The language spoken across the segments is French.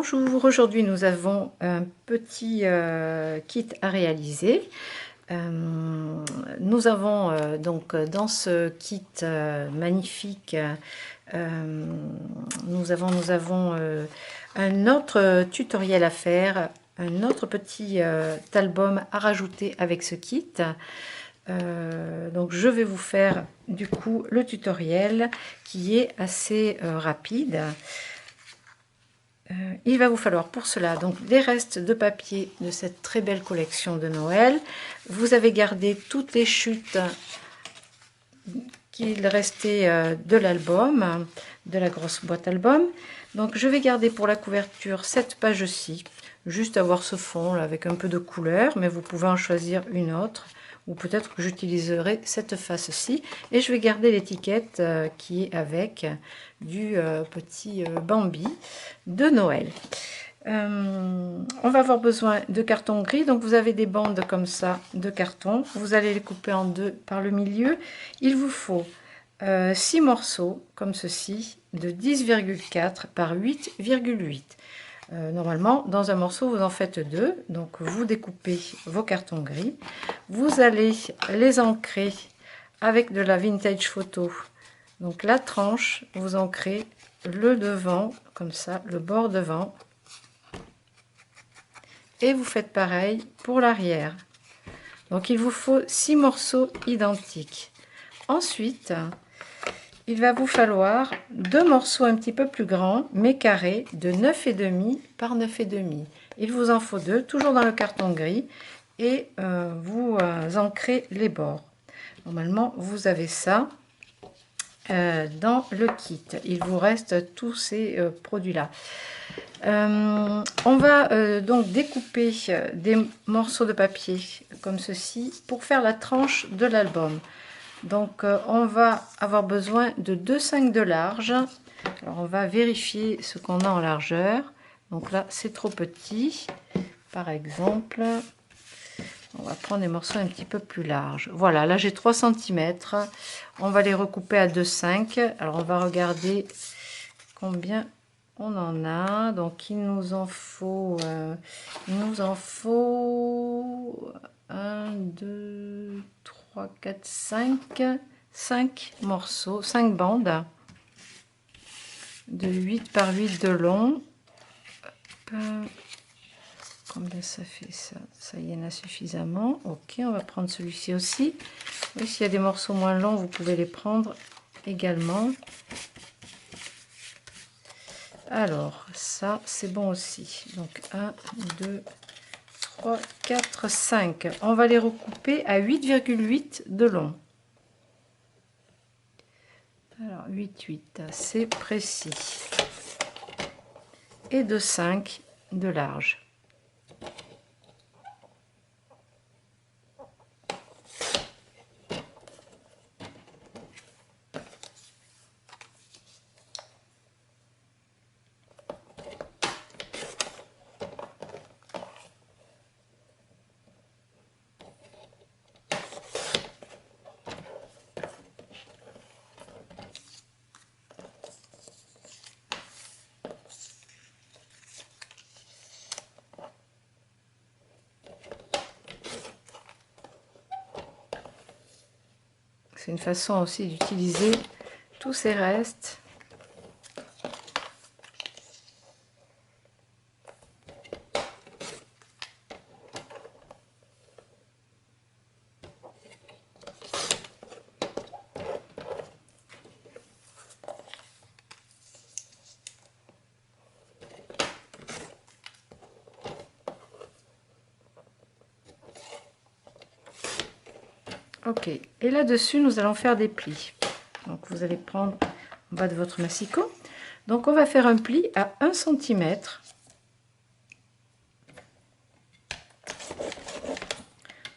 Bonjour, aujourd'hui nous avons un petit kit à réaliser. Nous avons donc dans ce kit magnifique, nous avons un autre tutoriel à faire, un autre petit album à rajouter avec ce kit. Donc je vais vous faire du coup le tutoriel qui est assez rapide. Il va vous falloir pour cela donc les restes de papier de cette très belle collection de Noël. Vous avez gardé toutes les chutes qu'il restait de l'album, de la grosse boîte album. Donc je vais garder pour la couverture cette page-ci, juste avoir ce fond là, avec un peu de couleur, mais vous pouvez en choisir une autre, ou peut-être que j'utiliserai cette face-ci, et je vais garder l'étiquette qui est avec du petit Bambi de Noël. On va avoir besoin de carton gris, donc vous avez des bandes comme ça de carton, vous allez les couper en deux par le milieu. Il vous faut 6 morceaux comme ceci de 10,4 par 8,8. Normalement dans un morceau vous en faites deux, donc vous découpez vos cartons gris, vous allez les ancrer avec de la vintage photo, donc la tranche vous ancrez le devant comme ça, le bord devant, et vous faites pareil pour l'arrière. Donc il vous faut 6 morceaux identiques. Ensuite il va vous falloir deux morceaux un petit peu plus grands mais carrés de 9,5 par 9,5. Il vous en faut deux, toujours dans le carton gris, et vous ancrez les bords. Normalement vous avez ça dans le kit. Il vous reste tous ces produits là. On va donc découper des morceaux de papier comme ceci pour faire la tranche de l'album. Donc on va avoir besoin de 2,5 de large. Alors on va vérifier ce qu'on a en largeur. Donc là c'est trop petit. Par exemple, on va prendre des morceaux un petit peu plus larges. Voilà, là j'ai 3 cm. On va les recouper à 2,5. Alors on va regarder combien on en a. Donc il nous en faut 1, 2, 3, 4, 5 morceaux, 5 bandes de 8 par 8 de long. Combien ça fait ça? Ça y en a suffisamment. Ok, on va prendre celui-ci aussi. Oui, s'il y a des morceaux moins longs, vous pouvez les prendre également. Alors, ça, c'est bon aussi. Donc, 1, 2, 3, 4, 5. On va les recouper à 8,8 de long. Alors, 8,8, c'est précis. Et de 5 de large. C'est une façon aussi d'utiliser tous ces restes. Ok, et là-dessus, nous allons faire des plis. Donc, vous allez prendre en bas de votre massicot. Donc, on va faire un pli à 1 cm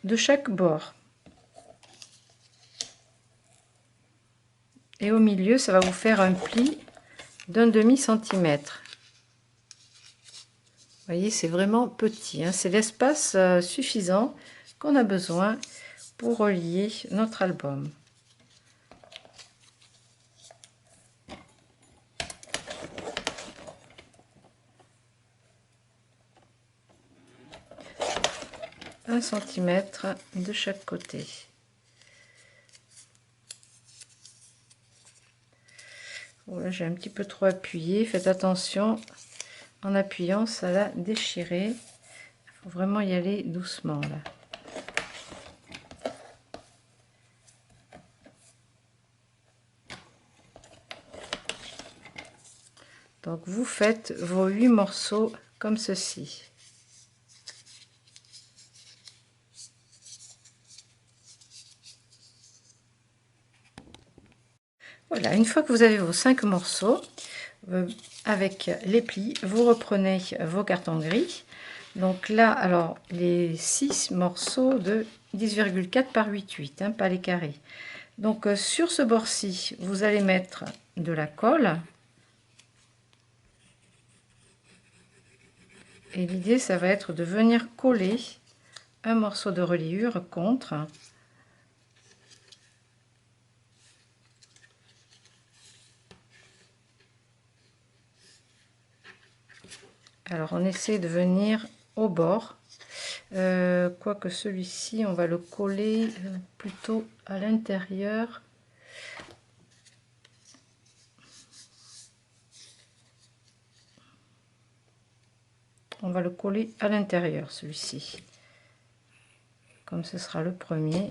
de chaque bord. Et au milieu, ça va vous faire un pli d'1 demi-centimètre. Vous voyez, c'est vraiment petit, hein. C'est l'espace suffisant qu'on a besoin pour relier notre album. 1 cm de chaque côté. Voilà, j'ai un petit peu trop appuyé, faites attention, en appuyant ça va déchirer. Il faut vraiment y aller doucement là. Donc vous faites vos 8 morceaux comme ceci. Voilà, une fois que vous avez vos 5 morceaux, avec les plis, vous reprenez vos cartons gris. Donc là, alors, les 6 morceaux de 10,4 par 8,8, hein, pas les carrés. Donc sur ce bord-ci, vous allez mettre de la colle. Et l'idée, ça va être de venir coller un morceau de reliure contre. Alors on essaie de venir au bord, quoique celui-ci on va le coller plutôt à l'intérieur. On va le coller à l'intérieur, celui-ci, comme ce sera le premier.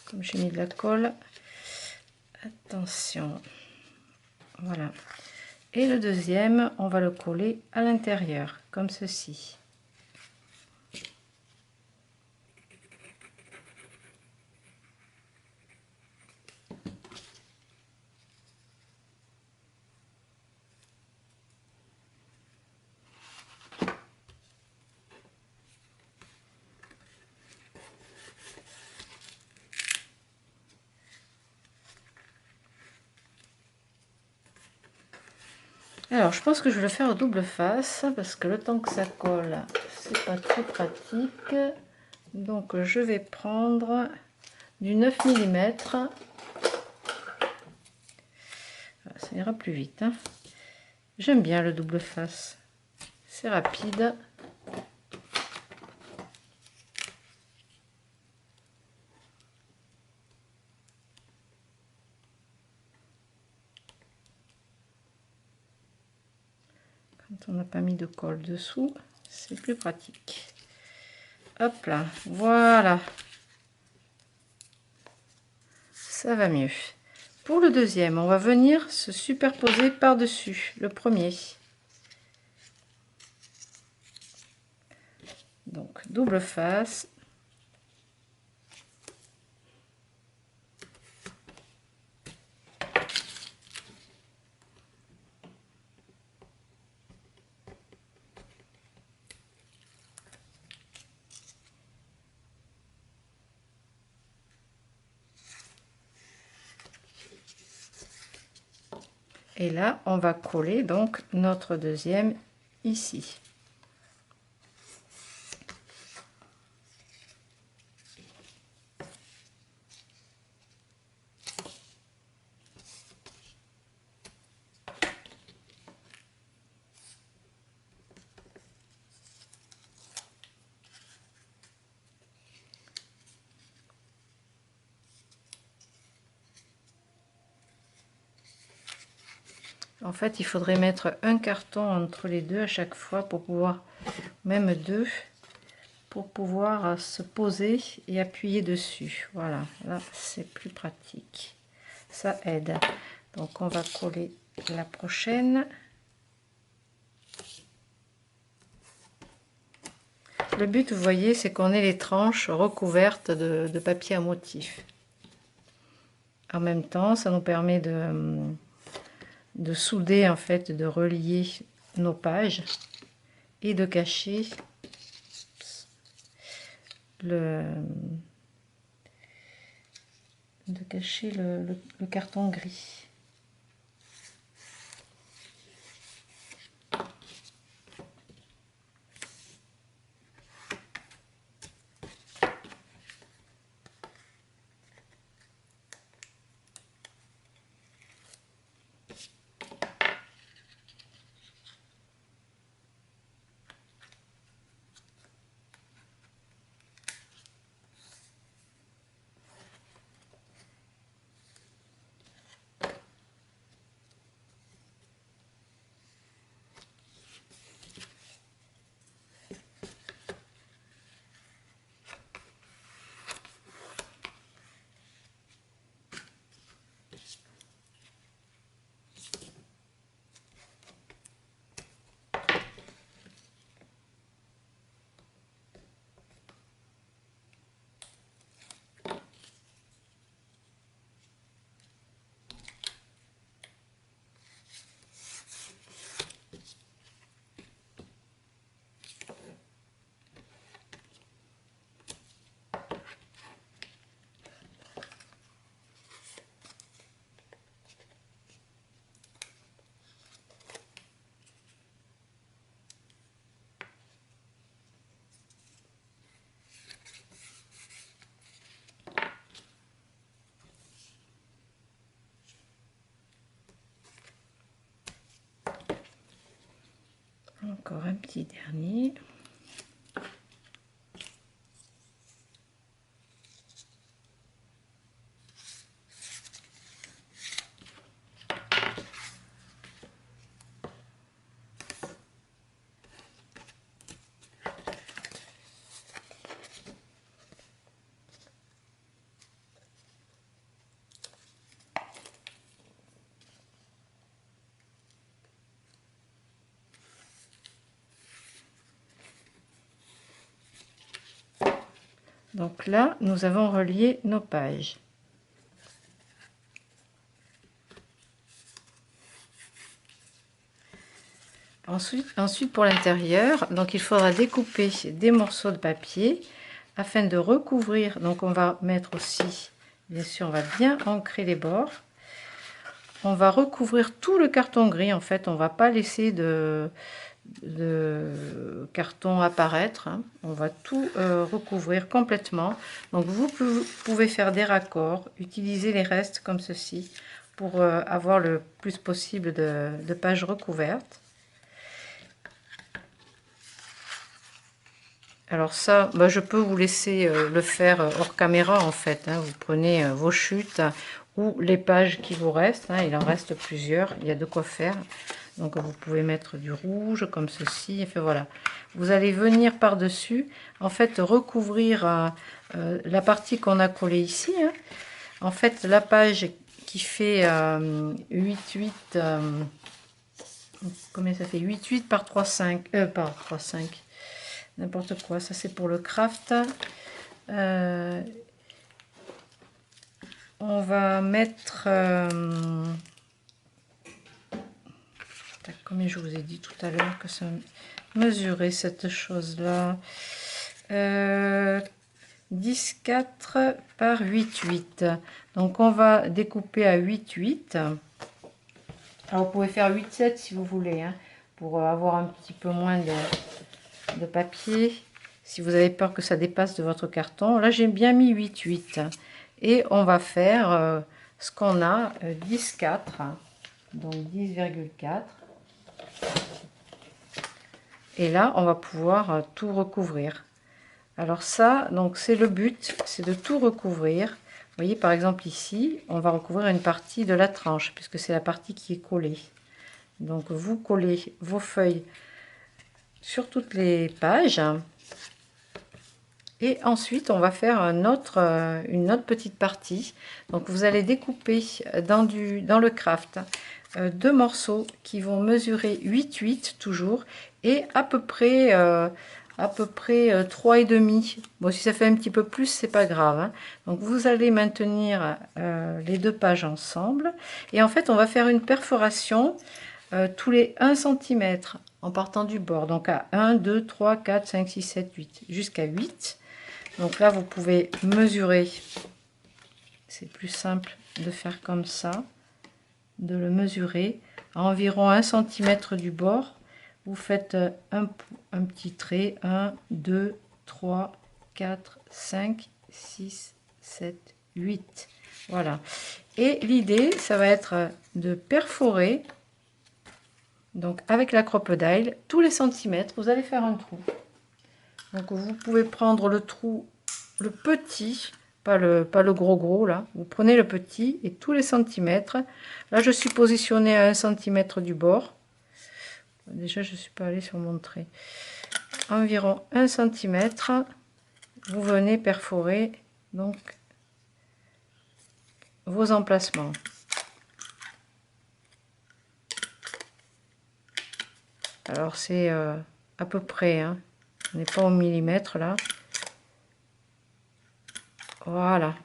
Comme j'ai mis de la colle, attention, voilà. Et le deuxième, on va le coller à l'intérieur, comme ceci. Alors, je pense que je vais le faire au double face, parce que le temps que ça colle, c'est pas trop pratique. Donc, je vais prendre du 9 mm. Ça ira plus vite, hein. J'aime bien le double face, c'est rapide. Quand on n'a pas mis de colle dessous, c'est plus pratique. Hop là, voilà. Ça va mieux. Pour le deuxième, on va venir se superposer par-dessus le premier. Donc, double face. Et là, on va coller donc notre deuxième ici. En fait, il faudrait mettre un carton entre les deux à chaque fois pour pouvoir, même deux, pour pouvoir se poser et appuyer dessus. Voilà, là c'est plus pratique. Ça aide. Donc on va coller la prochaine. Le but, vous voyez, c'est qu'on ait les tranches recouvertes de papier à motif. En même temps, ça nous permet de souder, en fait, de relier nos pages et de cacher de cacher le carton gris. Encore un petit dernier. Donc là, nous avons relié nos pages. Ensuite pour l'intérieur, donc il faudra découper des morceaux de papier afin de recouvrir. Donc on va mettre aussi, bien sûr, on va bien ancrer les bords. On va recouvrir tout le carton gris. En fait, on va pas laisser de carton apparaître, hein. On va tout recouvrir complètement. Donc vous pouvez faire des raccords, utiliser les restes comme ceci pour avoir le plus possible de pages recouvertes. Alors ça, bah, je peux vous laisser le faire hors caméra en fait, hein. Vous prenez vos chutes ou les pages qui vous restent, hein. Il en reste plusieurs, il y a de quoi faire. Donc vous pouvez mettre du rouge comme ceci, et fait, voilà. Vous allez venir par-dessus, en fait recouvrir la partie qu'on a collée ici, hein. En fait la page qui fait 8,8, combien ça fait 8,8 par 3,5, par 3,5, n'importe quoi, ça c'est pour le craft. On va mettre... comme je vous ai dit tout à l'heure que ça mesurait cette chose-là. 10,4 par 8,8. Donc on va découper à 8,8. Alors vous pouvez faire 8,7 si vous voulez, hein, pour avoir un petit peu moins de papier. Si vous avez peur que ça dépasse de votre carton. Là j'ai bien mis 8,8. Et on va faire ce qu'on a, 10,4. Donc 10,4. Et là, on va pouvoir tout recouvrir. Alors ça, donc c'est le but, c'est de tout recouvrir. Vous voyez, par exemple ici, on va recouvrir une partie de la tranche, puisque c'est la partie qui est collée. Donc vous collez vos feuilles sur toutes les pages. Et ensuite, on va faire une autre petite partie. Donc vous allez découper dans le craft deux morceaux qui vont mesurer 8,8 toujours, et à peu près 3,5. Bon, si ça fait un petit peu plus, c'est pas grave, hein. Donc vous allez maintenir les deux pages ensemble, et en fait on va faire une perforation tous les 1 cm en partant du bord, donc à 1, 2, 3, 4, 5, 6, 7, 8, jusqu'à 8. Donc là vous pouvez mesurer c'est plus simple de faire comme ça, de le mesurer à environ 1 cm du bord. Vous faites un petit trait, 1 2 3 4 5 6 7 8, voilà. Et l'idée, ça va être de perforer, donc avec la crocodile, tous les centimètres vous allez faire un trou. Donc vous pouvez prendre le trou, le petit, pas le gros là, vous prenez le petit et tous les centimètres. Là je suis positionnée à 1 cm du bord. Déjà je suis pas allée sur mon trait. Environ 1 cm, vous venez perforer donc vos emplacements. Alors c'est à peu près, hein. On n'est pas au millimètre là. Voilà.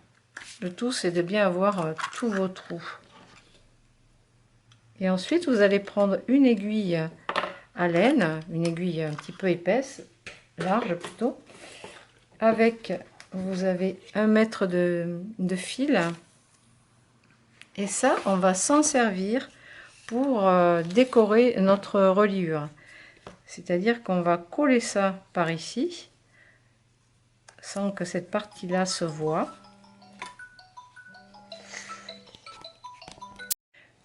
Le tout c'est de bien avoir tous vos trous. Et ensuite vous allez prendre une aiguille à laine, une aiguille un petit peu épaisse, large plutôt, avec, vous avez 1 mètre de fil, et ça on va s'en servir pour décorer notre reliure. C'est à dire qu'on va coller ça par ici sans que cette partie là se voit.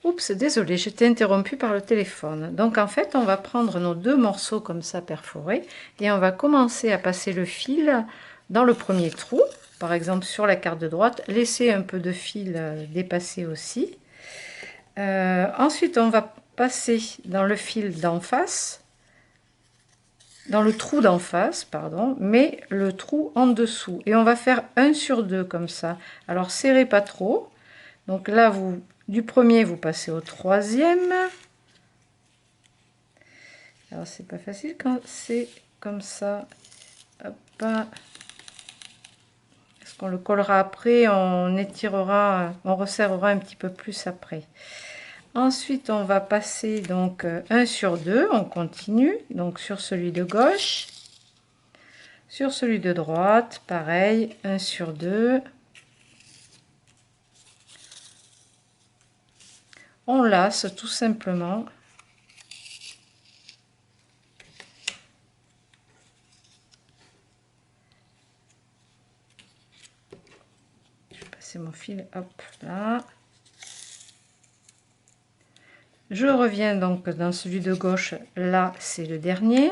Oups, désolé, j'étais interrompue par le téléphone. Donc en fait, on va prendre nos 2 morceaux comme ça perforés et on va commencer à passer le fil dans le premier trou, par exemple sur la carte de droite, laisser un peu de fil dépasser aussi. Ensuite, on va passer dans le fil d'en face, dans le trou d'en face, pardon, mais le trou en dessous. Et on va faire 1 sur 2 comme ça. Alors serrez pas trop. Donc là, vous du premier, vous passez au troisième. Alors, c'est pas facile quand c'est comme ça. Hop. Parce qu'on le collera après, on étirera, on resserrera un petit peu plus après. Ensuite, on va passer donc 1 sur 2. On continue. Donc, sur celui de gauche. Sur celui de droite, pareil, 1 sur 2. On lace tout simplement. Je vais passer mon fil, hop, là. Je reviens donc dans celui de gauche, là c'est le dernier.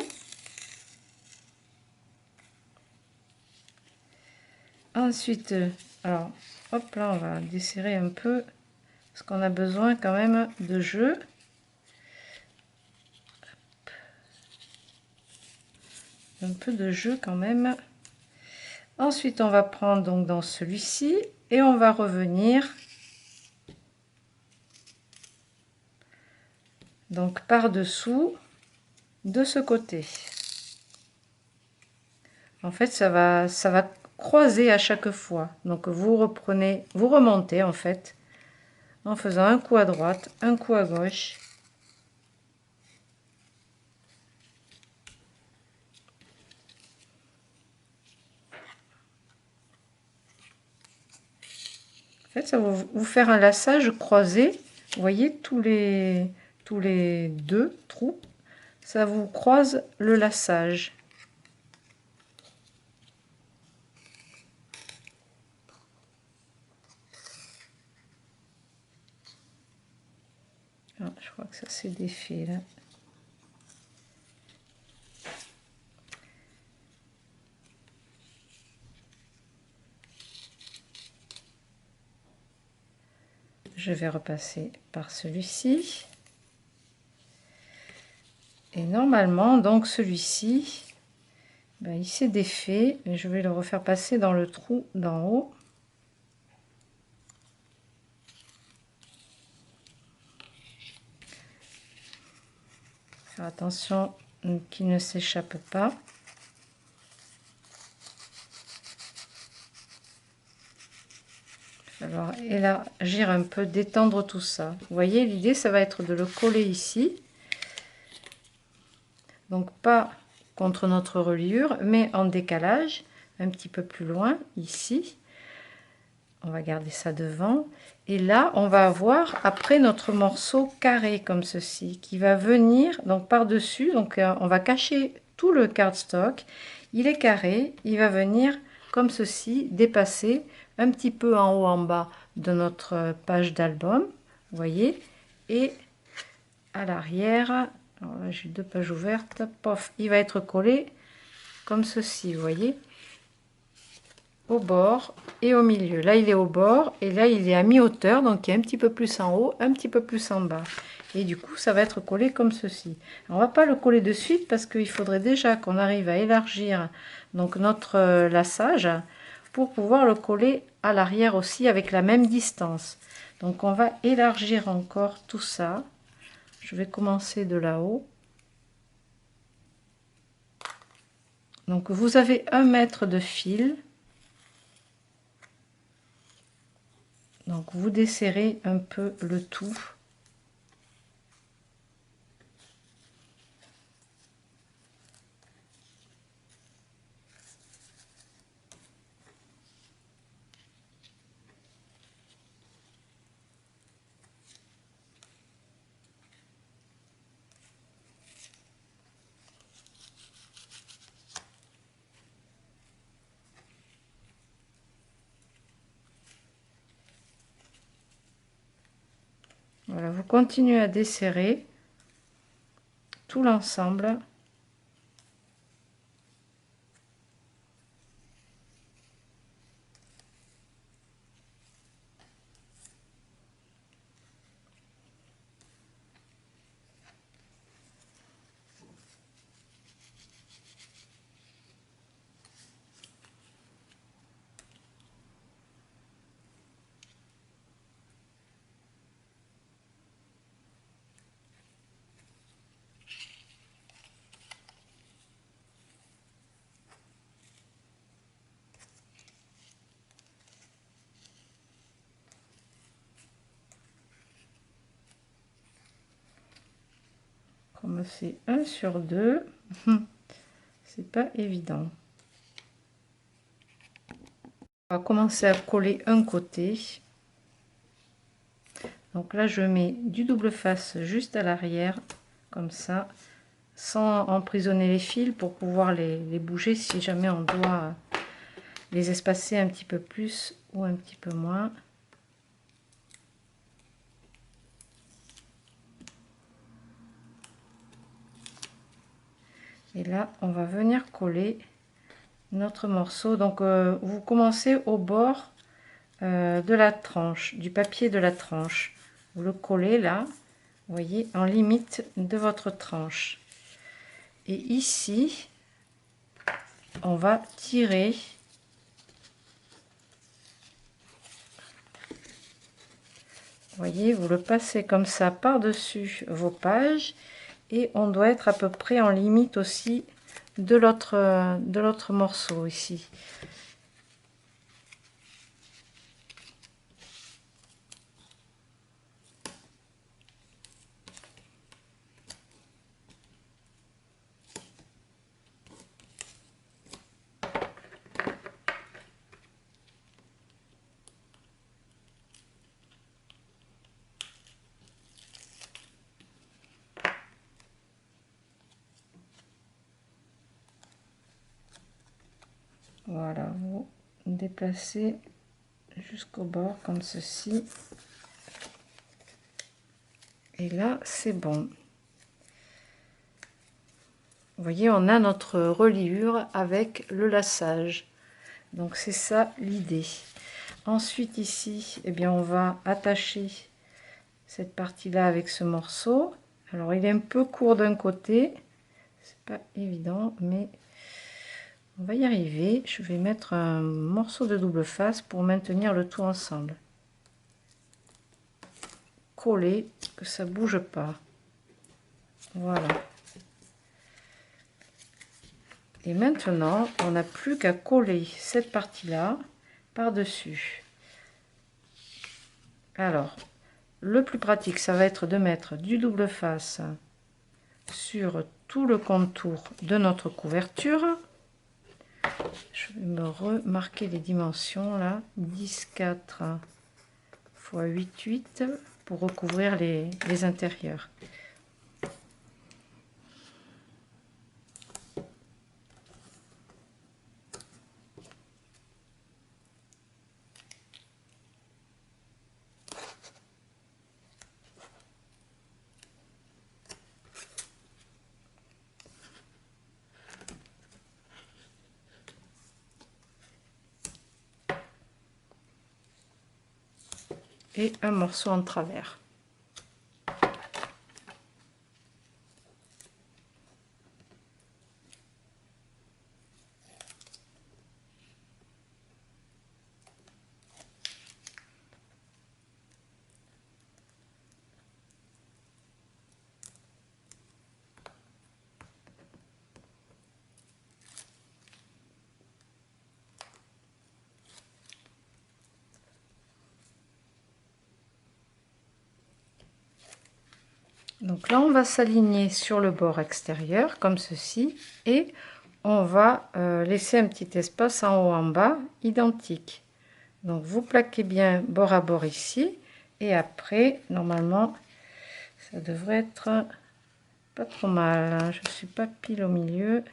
Ensuite, alors, hop là, on va desserrer un peu, parce qu'on a besoin quand même de jeu. Un peu de jeu quand même. Ensuite, on va prendre donc dans celui-ci, et on va revenir donc par-dessous de ce côté. En fait, ça va croiser à chaque fois. Donc vous reprenez, vous remontez en fait, en faisant un coup à droite, un coup à gauche. En fait, ça va vous faire un lassage croisé. Vous voyez, tous les 2 trous, ça vous croise le lassage. Ah, je crois que ça s'est défait là. Je vais repasser par celui-ci. Et normalement, donc celui-ci, ben, il s'est défait. Et je vais le refaire passer dans le trou d'en haut. Faire attention qu'il ne s'échappe pas. Alors élargir un peu, détendre tout ça. Vous voyez, l'idée, ça va être de le coller ici. Donc pas contre notre reliure, mais en décalage, un petit peu plus loin, ici. On va garder ça devant. Et là, on va avoir après notre morceau carré comme ceci qui va venir donc par-dessus. Donc, on va cacher tout le cardstock. Il est carré. Il va venir comme ceci, dépasser un petit peu en haut, en bas de notre page d'album. Vous voyez. Et à l'arrière, alors là, j'ai 2 pages ouvertes. Pof, il va être collé comme ceci. Vous voyez. Au bord et au milieu. Là, il est au bord et là, il est à mi-hauteur, donc il est un petit peu plus en haut, un petit peu plus en bas. Et du coup, ça va être collé comme ceci. Alors, on va pas le coller de suite parce qu'il faudrait déjà qu'on arrive à élargir donc notre lassage pour pouvoir le coller à l'arrière aussi avec la même distance. Donc, on va élargir encore tout ça. Je vais commencer de là-haut. Donc, vous avez 1 mètre de fil. Donc vous desserrez un peu le tout. Voilà, vous continuez à desserrer tout l'ensemble. Comme c'est 1 sur 2, c'est pas évident. On va commencer à coller un côté. Donc là, je mets du double face juste à l'arrière, comme ça, sans emprisonner les fils pour pouvoir les bouger si jamais on doit les espacer un petit peu plus ou un petit peu moins. Et là, on va venir coller notre morceau. Donc, vous commencez au bord de la tranche, du papier de la tranche. Vous le collez là, vous voyez, en limite de votre tranche. Et ici, on va tirer. Vous voyez, vous le passez comme ça par-dessus vos pages. Et on doit être à peu près en limite aussi de l'autre morceau ici. Voilà, vous déplacez jusqu'au bord comme ceci. Et là, c'est bon. Vous voyez, on a notre reliure avec le lassage. Donc, c'est ça l'idée. Ensuite, ici, eh bien, on va attacher cette partie-là avec ce morceau. Alors, il est un peu court d'un côté. C'est pas évident, mais on va y arriver. Je vais mettre un morceau de double face pour maintenir le tout ensemble. Coller, que ça bouge pas. Voilà. Et maintenant, on n'a plus qu'à coller cette partie-là par-dessus. Alors, le plus pratique, ça va être de mettre du double face sur tout le contour de notre couverture. Je vais me remarquer les dimensions là, 10, 4 x 8, 8 pour recouvrir les intérieurs. Et un morceau en travers. Donc là, on va s'aligner sur le bord extérieur, comme ceci, et on va laisser un petit espace en haut, en bas, identique. Donc vous plaquez bien bord à bord ici, et après, normalement, ça devrait être pas trop mal, hein. Je suis pas pile au milieu.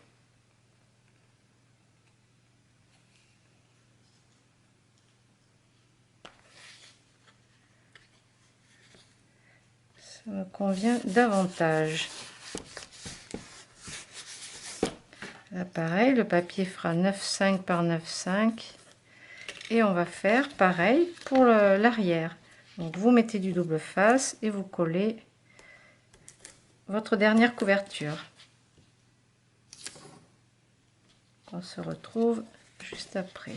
Ça me convient davantage. Là, pareil, le papier fera 9,5 par 9,5 et on va faire pareil pour l'arrière. Donc vous mettez du double face et vous collez votre dernière couverture. On se retrouve juste après.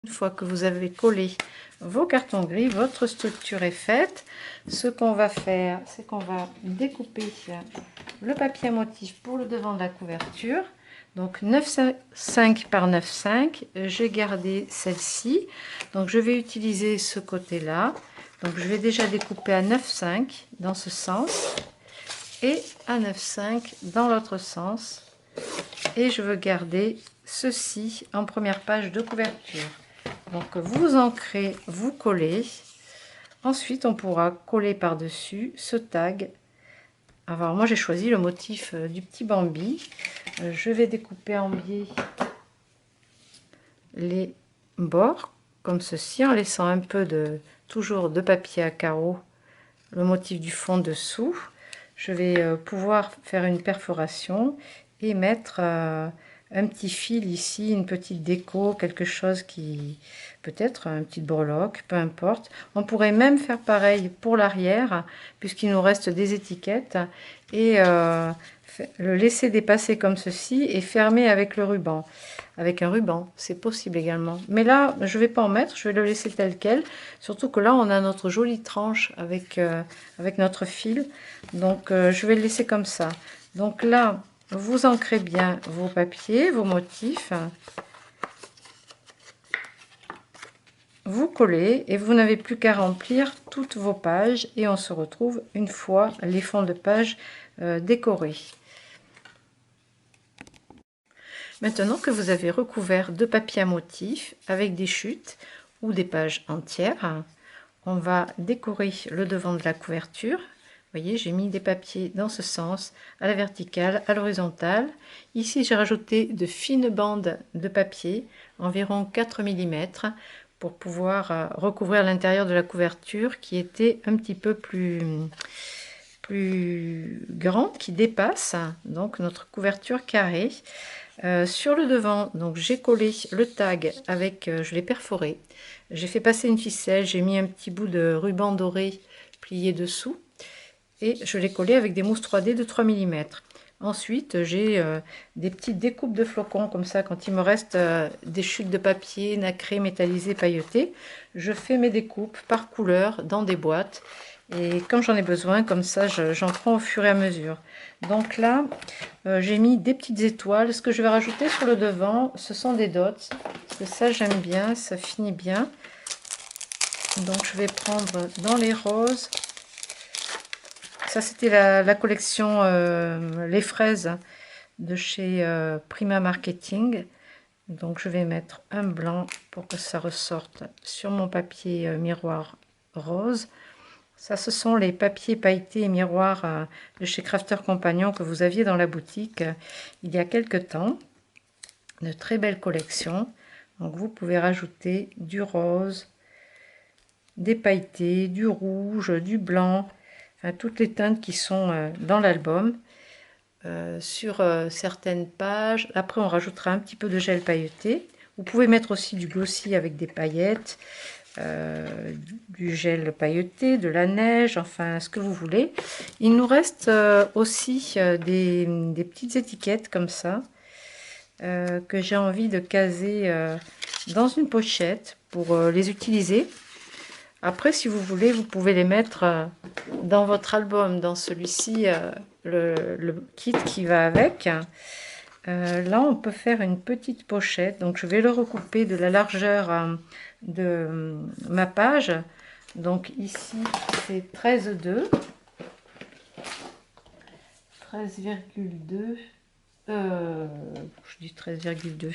Une fois que vous avez collé vos cartons gris, votre structure est faite. Ce qu'on va faire, c'est qu'on va découper le papier à motif pour le devant de la couverture. Donc 9,5 par 9,5. J'ai gardé celle-ci. Donc je vais utiliser ce côté-là. Donc je vais déjà découper à 9,5 dans ce sens et à 9,5 dans l'autre sens. Et je veux garder ceci en première page de couverture. Donc vous ancrez, vous collez. Ensuite, on pourra coller par-dessus ce tag. Alors moi j'ai choisi le motif du petit Bambi. Je vais découper en biais les bords comme ceci en laissant un peu toujours de papier à carreaux, le motif du fond dessous. Je vais pouvoir faire une perforation et mettre un petit fil ici, une petite déco, quelque chose qui peut-être une petite breloque, peu importe. On pourrait même faire pareil pour l'arrière puisqu'il nous reste des étiquettes et le laisser dépasser comme ceci et fermer avec le ruban, avec un ruban, c'est possible également. Mais là je vais pas en mettre, je vais le laisser tel quel, surtout que là on a notre jolie tranche avec notre fil, donc je vais le laisser comme ça. Donc là vous ancrez bien vos papiers, vos motifs, vous collez et vous n'avez plus qu'à remplir toutes vos pages et on se retrouve une fois les fonds de page décorés. Maintenant que vous avez recouvert de papier à motif avec des chutes ou des pages entières, on va décorer le devant de la couverture. Vous voyez, j'ai mis des papiers dans ce sens, à la verticale, à l'horizontale. Ici, j'ai rajouté de fines bandes de papier, environ 4 mm, pour pouvoir recouvrir l'intérieur de la couverture qui était un petit peu plus grand, qui dépasse donc notre couverture carrée. Sur le devant, donc j'ai collé le tag avec, je l'ai perforé, j'ai fait passer une ficelle, j'ai mis un petit bout de ruban doré plié dessous et je l'ai collé avec des mousses 3D de 3 mm. Ensuite j'ai des petites découpes de flocons comme ça, quand il me reste des chutes de papier nacré, métallisé, pailleté, je fais mes découpes par couleur dans des boîtes. Et comme j'en ai besoin, comme ça, j'en prends au fur et à mesure. Donc là, j'ai mis des petites étoiles. Ce que je vais rajouter sur le devant, ce sont des dots. Parce que ça, j'aime bien, ça finit bien. Donc je vais prendre dans les roses ça c'était la collection Les fraises de chez Prima Marketing. Donc je vais mettre un blanc pour que ça ressorte sur mon papier miroir rose. Ça, ce sont les papiers pailletés et miroirs de chez Crafter Compagnon que vous aviez dans la boutique il y a quelque temps. De très belles collections. Donc vous pouvez rajouter du rose, des pailletés, du rouge, du blanc, enfin toutes les teintes qui sont dans l'album. Sur certaines pages, après on rajoutera un petit peu de gel pailleté. Vous pouvez mettre aussi du glossy avec des paillettes, du gel pailleté, de la neige, enfin ce que vous voulez. Il nous reste aussi des petites étiquettes comme ça que j'ai envie de caser dans une pochette pour les utiliser. Après, si vous voulez, vous pouvez les mettre dans votre album, dans celui-ci, le kit qui va avec. Là, on peut faire une petite pochette. Donc, je vais le recouper de la largeur de ma page. Donc, ici, c'est 13,2. 13,2. Je dis 13,2.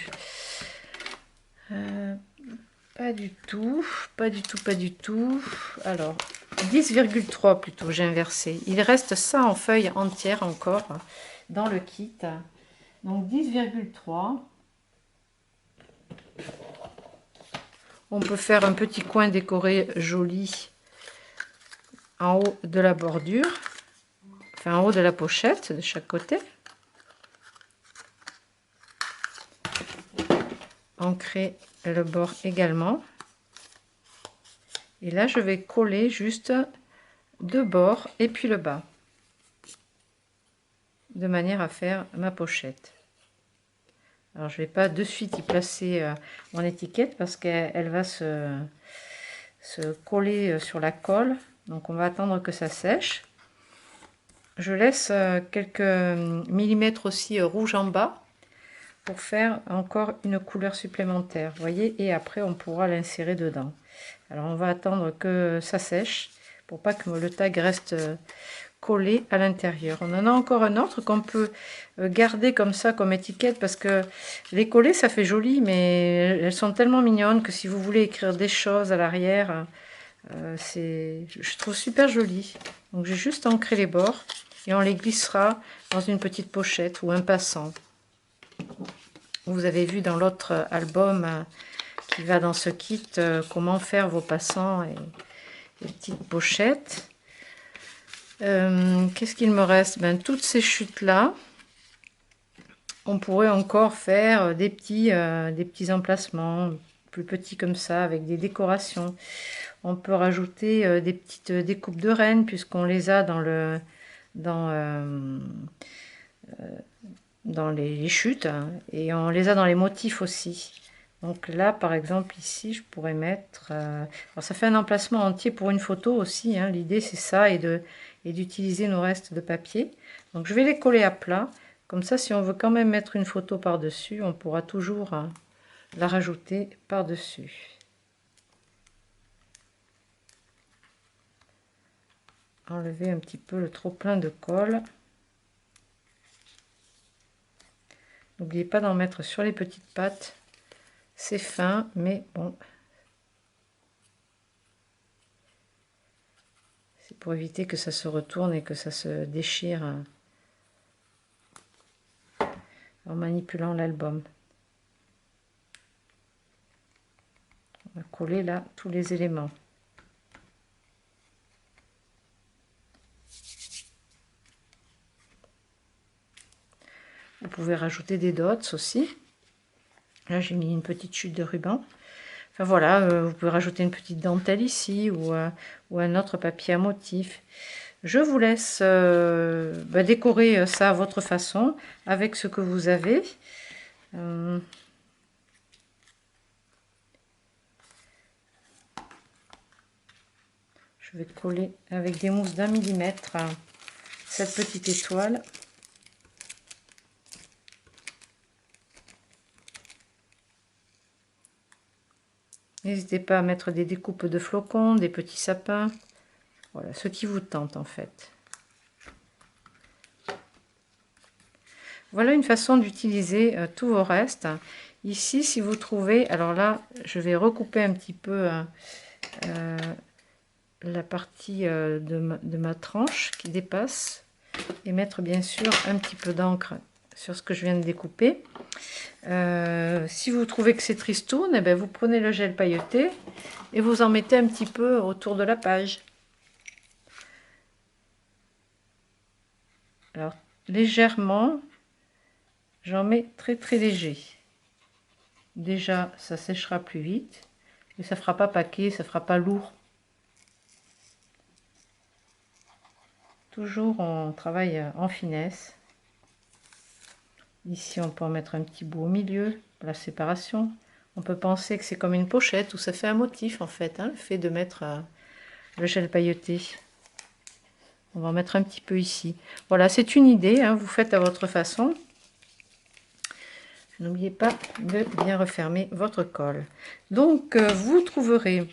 Pas du tout, pas du tout, pas du tout. Alors, 10,3 plutôt, j'ai inversé. Il reste ça en feuille entière encore dans le kit. Donc 10,3. On peut faire un petit coin décoré joli en haut de la bordure, enfin en haut de la pochette de chaque côté. Ancrer le bord également. Et là, je vais coller juste deux bords et puis le bas, de manière à faire ma pochette. Alors, je ne vais pas de suite y placer mon étiquette parce qu'elle va se coller sur la colle. Donc, on va attendre que ça sèche. Je laisse quelques millimètres aussi rouge en bas pour faire encore une couleur supplémentaire. Vous voyez, et après, on pourra l'insérer dedans. Alors, on va attendre que ça sèche pour pas que le tag reste collé à l'intérieur. On en a encore un autre qu'on peut garder comme ça, comme étiquette, parce que les coller, ça fait joli, mais elles sont tellement mignonnes que si vous voulez écrire des choses à l'arrière, je trouve super joli. Donc, j'ai juste ancré les bords et on les glissera dans une petite pochette ou un passant. Vous avez vu dans l'autre album qui va dans ce kit comment faire vos passants et les petites pochettes. Qu'est-ce qu'il me reste? Toutes ces chutes là, on pourrait encore faire des petits emplacements plus petits comme ça avec des décorations. On peut rajouter des petites découpes de rennes puisqu'on les a dans les chutes, hein, et on les a dans les motifs aussi. Donc là, par exemple, ici, je pourrais mettre... alors ça fait un emplacement entier pour une photo aussi, hein. L'idée, c'est ça, et d'utiliser nos restes de papier. Donc je vais les coller à plat. Comme ça, si on veut quand même mettre une photo par-dessus, on pourra toujours la rajouter par-dessus. Enlever un petit peu le trop-plein de colle. N'oubliez pas d'en mettre sur les petites pattes. C'est fin, mais bon. C'est pour éviter que ça se retourne et que ça se déchire en manipulant l'album. On va coller là tous les éléments. Vous pouvez rajouter des dots aussi. Là, j'ai mis une petite chute de ruban. Enfin voilà, vous pouvez rajouter une petite dentelle ici ou un autre papier à motif. Je vous laisse décorer ça à votre façon avec ce que vous avez. Je vais coller avec des mousses d'1 millimètre cette petite étoile. N'hésitez pas à mettre des découpes de flocons, des petits sapins. Voilà, ce qui vous tente en fait. Voilà une façon d'utiliser tous vos restes. Ici, si vous trouvez, alors là, je vais recouper un petit peu la partie de ma tranche qui dépasse et mettre bien sûr un petit peu d'encre sur ce que je viens de découper. Si vous trouvez que c'est tristoun, eh bien, vous prenez le gel pailleté et vous en mettez un petit peu autour de la page. Alors, légèrement, j'en mets très très léger. Déjà, ça séchera plus vite et ça fera pas paquet, ça fera pas lourd. Toujours on travaille en finesse. Ici, on peut en mettre un petit bout au milieu, la séparation. On peut penser que c'est comme une pochette où ça fait un motif en fait, hein, le fait de mettre le gel pailleté. On va en mettre un petit peu ici. Voilà, c'est une idée, hein, vous faites à votre façon. N'oubliez pas de bien refermer votre colle. Donc, vous trouverez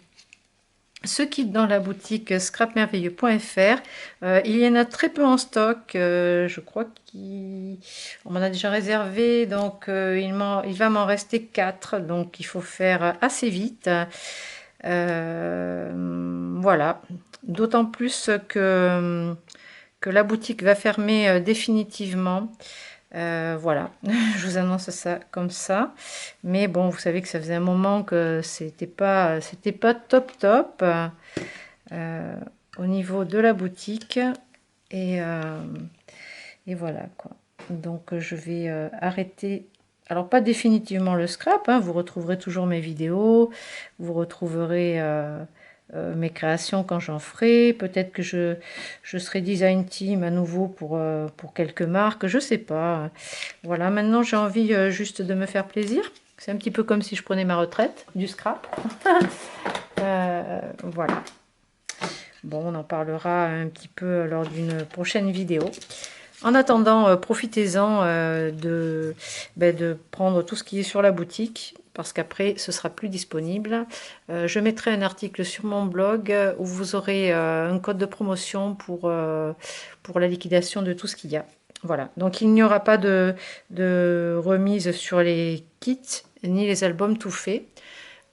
ce kit dans la boutique scrapmerveilleux.fr. Il y en a très peu en stock. Je crois qu'on m'en a déjà réservé. Donc, il va m'en rester 4. Donc, il faut faire assez vite. Voilà. D'autant plus que la boutique va fermer définitivement. Voilà, je vous annonce ça comme ça. Mais bon, vous savez que ça faisait un moment que c'était pas top au niveau de la boutique. Et voilà quoi. Donc je vais arrêter. Alors pas définitivement le scrap, hein, vous retrouverez toujours mes vidéos, vous retrouverez mes créations quand j'en ferai. Peut-être que je serai design team à nouveau pour quelques marques, je sais pas. Voilà, maintenant j'ai envie juste de me faire plaisir. C'est un petit peu comme si je prenais ma retraite du scrap. Voilà. Bon, on en parlera un petit peu lors d'une prochaine vidéo. En attendant, profitez-en de prendre tout ce qui est sur la boutique, parce qu'après, ce sera plus disponible. Je mettrai un article sur mon blog où vous aurez un code de promotion pour la liquidation de tout ce qu'il y a. Voilà, donc il n'y aura pas de remise sur les kits, ni les albums tout faits.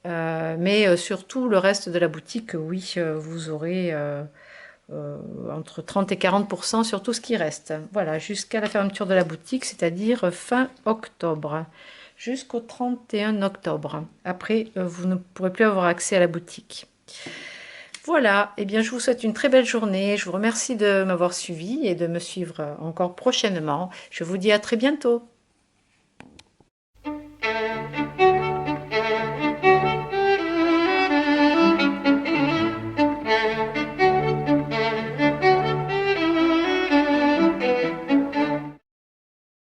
Mais surtout le reste de la boutique, oui, vous aurez entre 30 et 40% sur tout ce qui reste. Voilà, jusqu'à la fermeture de la boutique, c'est-à-dire fin octobre, jusqu'au 31 octobre. Après, vous ne pourrez plus avoir accès à la boutique. Voilà, et bien je vous souhaite une très belle journée. Je vous remercie de m'avoir suivi et de me suivre encore prochainement. Je vous dis à très bientôt.